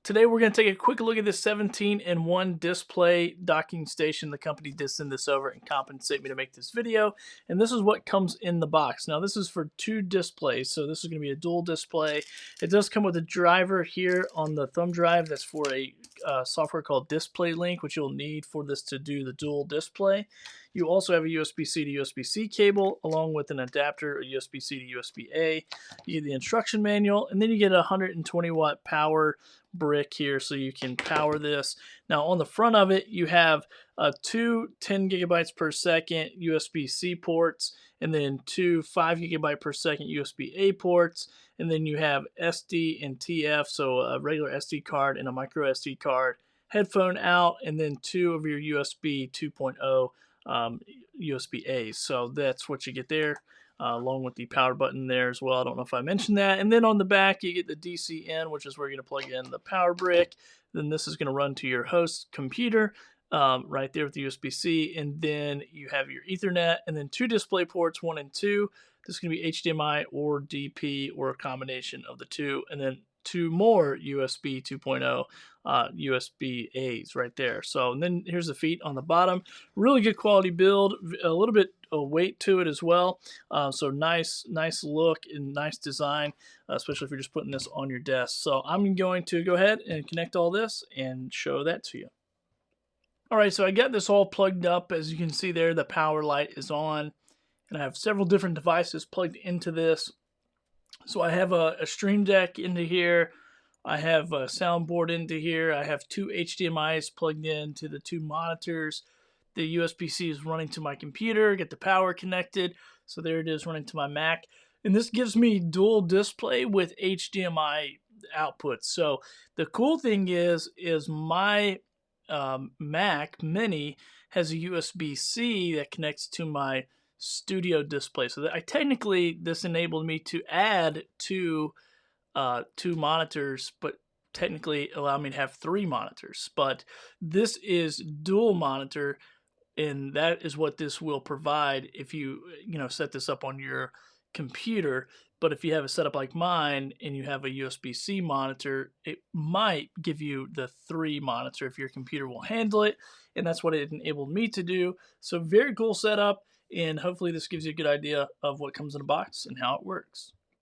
Today we're going to take a quick look at this 17-in-1 display docking station. The company did send this over and compensate me to make this video, and this is what comes in the box. Now this is for 2 displays, so this is going to be a dual display. It does come with a driver here on the thumb drive that's for a software called DisplayLink, which you'll need for this to do the dual display. You also have a USB-C to USB-C cable along with an adapter, a USB-C to USB-A. You get the instruction manual, and then you get a 120 watt power brick here so you can power this. Now on the front of it you have two 10 gigabytes per second USB-C ports, and then two 5 gigabyte per second USB-A ports, and then you have SD and TF, so a regular SD card and a micro SD card, headphone out, and then 2 of your USB 2.0 USB-A's. So that's what you get there. Along with the power button there as well. I don't know if I mentioned that. And then on the back, you get the DC in, which is where you're going to plug in the power brick. Then this is going to run to your host computer right there with the USB-C. And then you have your Ethernet, and then 2 display ports, 1 and 2. This is going to be HDMI or DP or a combination of the 2. And then 2 more USB 2.0 USB-A's right there. So, and then here's the feet on the bottom. Really good quality build, a little bit of weight to it as well. So nice look and nice design, especially if you're just putting this on your desk. So I'm going to go ahead and connect all this and show that to you. All right, so I got this all plugged up. As you can see there, the power light is on, and I have several different devices plugged into this. So I have a Stream Deck into here, I have a soundboard into here, I have 2 HDMIs plugged into the 2 monitors, the USB-C is running to my computer, get the power connected, so there it is running to my Mac, and this gives me dual display with HDMI outputs. So the cool thing is my Mac Mini has a USB-C that connects to my studio display, so that this enabled me to add two monitors, but technically allow me to have 3 monitors. But this is dual monitor, and that is what this will provide if you set this up on your computer. But if you have a setup like mine and you have a USB-C monitor, it might give you the 3 monitor if your computer will handle it, and that's what it enabled me to do. So very cool setup, and hopefully this gives you a good idea of what comes in a box and how it works.